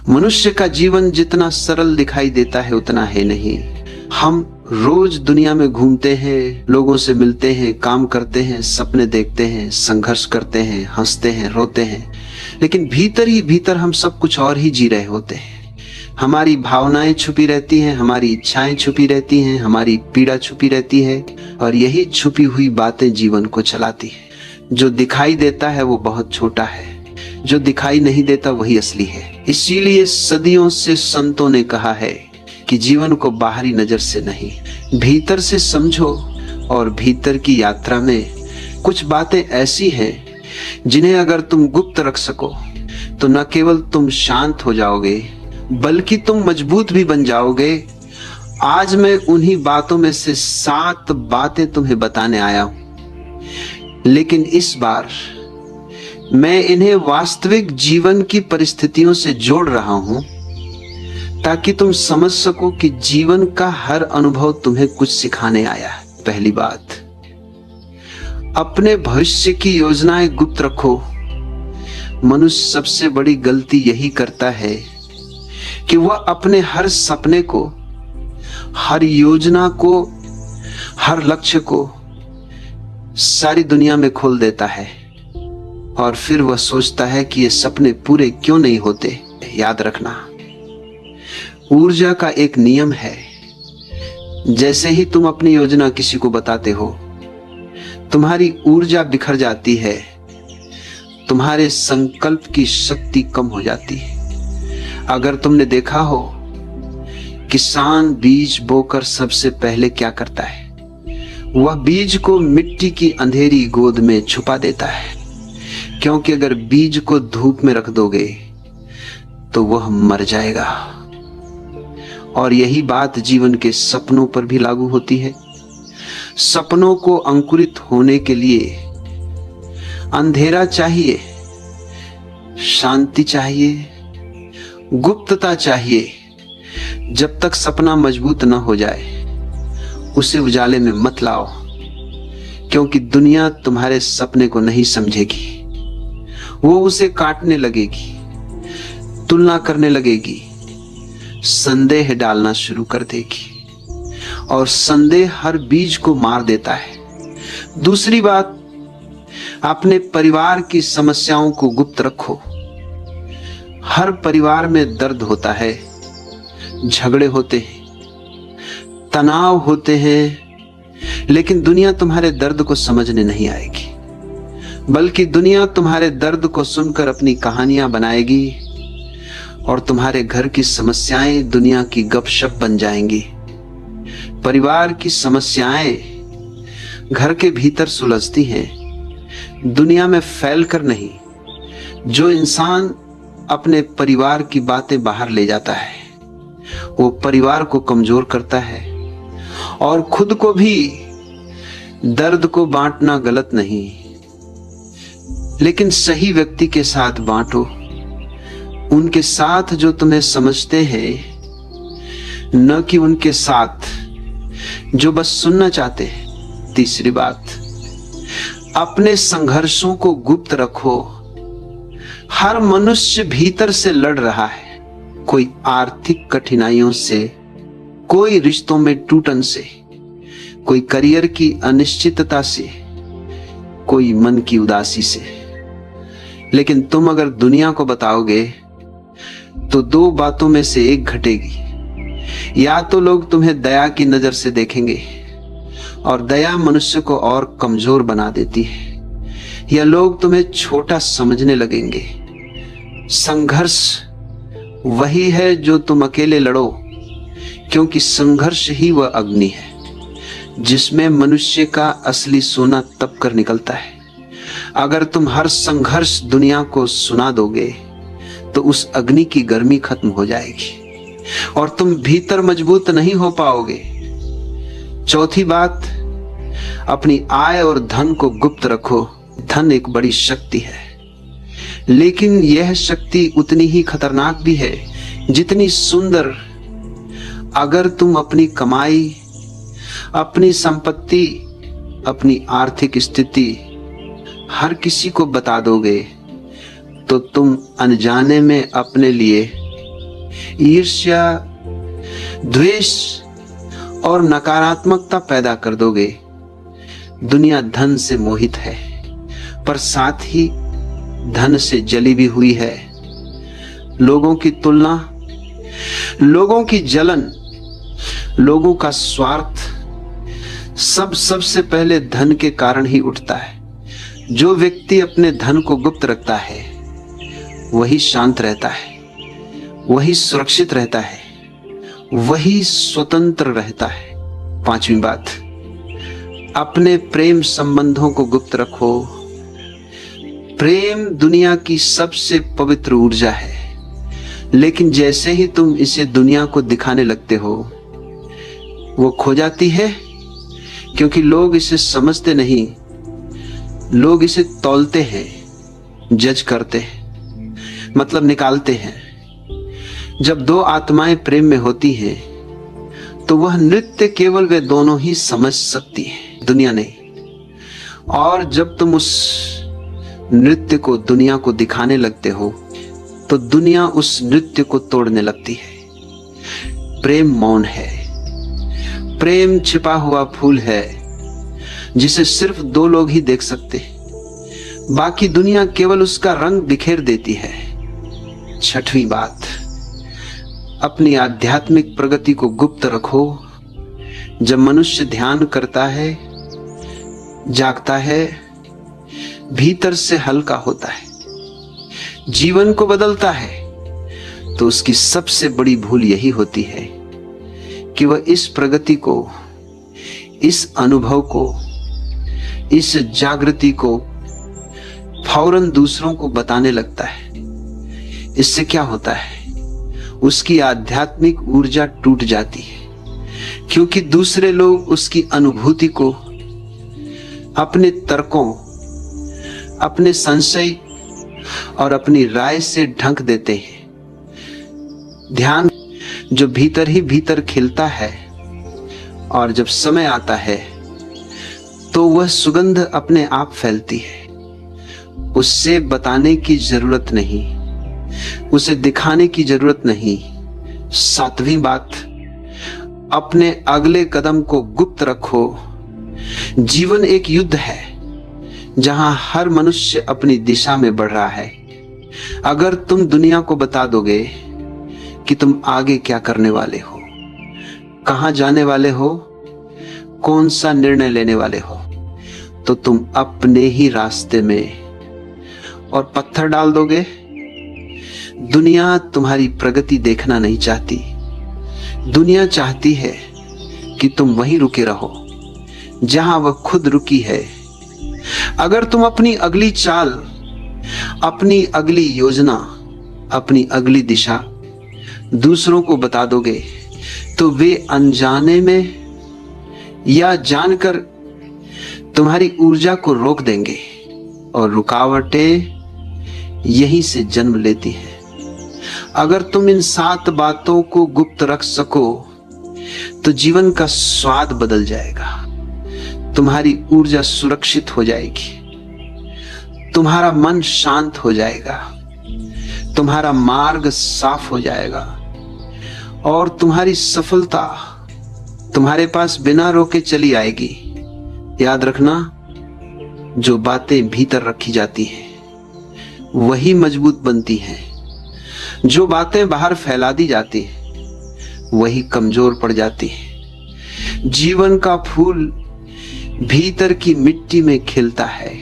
मनुष्य का जीवन जितना सरल दिखाई देता है उतना है नहीं। हम रोज दुनिया में घूमते हैं, लोगों से मिलते हैं, काम करते हैं, सपने देखते हैं, संघर्ष करते हैं, हंसते हैं, रोते हैं, लेकिन भीतर ही भीतर हम सब कुछ और ही जी रहे होते हैं। हमारी भावनाएं छुपी रहती हैं, हमारी इच्छाएं छुपी रहती हैं, हमारी पीड़ा छुपी रहती है, और यही छुपी हुई बातें जीवन को चलाती है। जो दिखाई देता है वो बहुत छोटा है, जो दिखाई नहीं देता वही असली है। इसीलिए सदियों से संतों ने कहा है कि जीवन को बाहरी नजर से नहीं, भीतर से समझो। और भीतर की यात्रा में कुछ बातें ऐसी हैं जिन्हें अगर तुम गुप्त रख सको तो न केवल तुम शांत हो जाओगे बल्कि तुम मजबूत भी बन जाओगे। आज मैं उन्हीं बातों में से 7 बातें तुम्हें बताने आया हूं, लेकिन इस बार मैं इन्हें वास्तविक जीवन की परिस्थितियों से जोड़ रहा हूं ताकि तुम समझ सको कि जीवन का हर अनुभव तुम्हें कुछ सिखाने आया है। पहली बात, अपने भविष्य की योजनाएं गुप्त रखो। मनुष्य सबसे बड़ी गलती यही करता है कि वह अपने हर सपने को, हर योजना को, हर लक्ष्य को सारी दुनिया में खोल देता है और फिर वह सोचता है कि ये सपने पूरे क्यों नहीं होते। याद रखना, ऊर्जा का एक नियम है, जैसे ही तुम अपनी योजना किसी को बताते हो तुम्हारी ऊर्जा बिखर जाती है, तुम्हारे संकल्प की शक्ति कम हो जाती है। अगर तुमने देखा हो, किसान बीज बोकर सबसे पहले क्या करता है, वह बीज को मिट्टी की अंधेरी गोद में छुपा देता है, क्योंकि अगर बीज को धूप में रख दोगे तो वह मर जाएगा। और यही बात जीवन के सपनों पर भी लागू होती है। सपनों को अंकुरित होने के लिए अंधेरा चाहिए, शांति चाहिए, गुप्तता चाहिए। जब तक सपना मजबूत न हो जाए उसे उजाले में मत लाओ, क्योंकि दुनिया तुम्हारे सपने को नहीं समझेगी। वो उसे काटने लगेगी, तुलना करने लगेगी, संदेह डालना शुरू कर देगी, और संदेह हर बीज को मार देता है। दूसरी बात, अपने परिवार की समस्याओं को गुप्त रखो। हर परिवार में दर्द होता है, झगड़े होते हैं, तनाव होते हैं, लेकिन दुनिया तुम्हारे दर्द को समझने नहीं आएगी, बल्कि दुनिया तुम्हारे दर्द को सुनकर अपनी कहानियां बनाएगी और तुम्हारे घर की समस्याएं दुनिया की गपशप बन जाएंगी। परिवार की समस्याएं घर के भीतर सुलझती हैं, दुनिया में फैलकर नहीं। जो इंसान अपने परिवार की बातें बाहर ले जाता है वो परिवार को कमजोर करता है, और खुद को भी। दर्द को बांटना गलत नहीं, लेकिन सही व्यक्ति के साथ बांटो, उनके साथ जो तुम्हें समझते हैं, न कि उनके साथ जो बस सुनना चाहते हैं। तीसरी बात, अपने संघर्षों को गुप्त रखो। हर मनुष्य भीतर से लड़ रहा है, कोई आर्थिक कठिनाइयों से, कोई रिश्तों में टूटन से, कोई करियर की अनिश्चितता से, कोई मन की उदासी से। लेकिन तुम अगर दुनिया को बताओगे तो 2 बातों में से एक घटेगी। या तो लोग तुम्हें दया की नजर से देखेंगे और दया मनुष्य को और कमजोर बना देती है, या लोग तुम्हें छोटा समझने लगेंगे। संघर्ष वही है जो तुम अकेले लड़ो, क्योंकि संघर्ष ही वह अग्नि है जिसमें मनुष्य का असली सोना तप कर निकलता है। अगर तुम हर संघर्ष दुनिया को सुना दोगे तो उस अग्नि की गर्मी खत्म हो जाएगी और तुम भीतर मजबूत नहीं हो पाओगे। चौथी बात, अपनी आय और धन को गुप्त रखो। धन एक बड़ी शक्ति है, लेकिन यह शक्ति उतनी ही खतरनाक भी है जितनी सुंदर। अगर तुम अपनी कमाई, अपनी संपत्ति, अपनी आर्थिक स्थिति हर किसी को बता दोगे तो तुम अनजाने में अपने लिए ईर्ष्या, द्वेष और नकारात्मकता पैदा कर दोगे। दुनिया धन से मोहित है, पर साथ ही धन से जली भी हुई है। लोगों की तुलना, लोगों की जलन, लोगों का स्वार्थ सबसे पहले धन के कारण ही उठता है। जो व्यक्ति अपने धन को गुप्त रखता है वही शांत रहता है, वही सुरक्षित रहता है, वही स्वतंत्र रहता है। पांचवी बात, अपने प्रेम संबंधों को गुप्त रखो। प्रेम दुनिया की सबसे पवित्र ऊर्जा है, लेकिन जैसे ही तुम इसे दुनिया को दिखाने लगते हो वो खो जाती है, क्योंकि लोग इसे समझते नहीं। लोग इसे तौलते हैं, जज करते हैं, मतलब निकालते हैं। जब दो आत्माएं प्रेम में होती हैं तो वह नृत्य केवल वे दोनों ही समझ सकती हैं, दुनिया नहीं। और जब तुम उस नृत्य को दुनिया को दिखाने लगते हो तो दुनिया उस नृत्य को तोड़ने लगती है। प्रेम मौन है, प्रेम छिपा हुआ फूल है जिसे सिर्फ दो लोग ही देख सकते हैं, बाकी दुनिया केवल उसका रंग बिखेर देती है। छठवीं बात, अपनी आध्यात्मिक प्रगति को गुप्त रखो। जब मनुष्य ध्यान करता है, जागता है, भीतर से हल्का होता है, जीवन को बदलता है, तो उसकी सबसे बड़ी भूल यही होती है कि वह इस प्रगति को, इस अनुभव को, इस जागृति को फौरन दूसरों को बताने लगता है। इससे क्या होता है? उसकी आध्यात्मिक ऊर्जा टूट जाती है, क्योंकि दूसरे लोग उसकी अनुभूति को अपने तर्कों, अपने संशय और अपनी राय से ढक देते हैं। ध्यान जो भीतर ही भीतर खिलता है, और जब समय आता है तो वह सुगंध अपने आप फैलती है। उससे बताने की जरूरत नहीं, उसे दिखाने की जरूरत नहीं। सातवीं बात, अपने अगले कदम को गुप्त रखो। जीवन एक युद्ध है जहां हर मनुष्य अपनी दिशा में बढ़ रहा है। अगर तुम दुनिया को बता दोगे कि तुम आगे क्या करने वाले हो, कहां जाने वाले हो, कौन सा निर्णय लेने वाले हो, तो तुम अपने ही रास्ते में और पत्थर डाल दोगे। दुनिया तुम्हारी प्रगति देखना नहीं चाहती। दुनिया चाहती है कि तुम वहीं रुके रहो जहां वह खुद रुकी है। अगर तुम अपनी अगली चाल, अपनी अगली योजना, अपनी अगली दिशा दूसरों को बता दोगे तो वे अनजाने में या जानकर तुम्हारी ऊर्जा को रोक देंगे, और रुकावटें यहीं से जन्म लेती हैं। अगर तुम इन 7 बातों को गुप्त रख सको तो जीवन का स्वाद बदल जाएगा। तुम्हारी ऊर्जा सुरक्षित हो जाएगी, तुम्हारा मन शांत हो जाएगा, तुम्हारा मार्ग साफ हो जाएगा, और तुम्हारी सफलता तुम्हारे पास बिना रोके चली आएगी। याद रखना, जो बातें भीतर रखी जाती हैं वही मजबूत बनती हैं। जो बातें बाहर फैला दी जाती हैं वही कमजोर पड़ जाती हैं। जीवन का फूल भीतर की मिट्टी में खिलता है।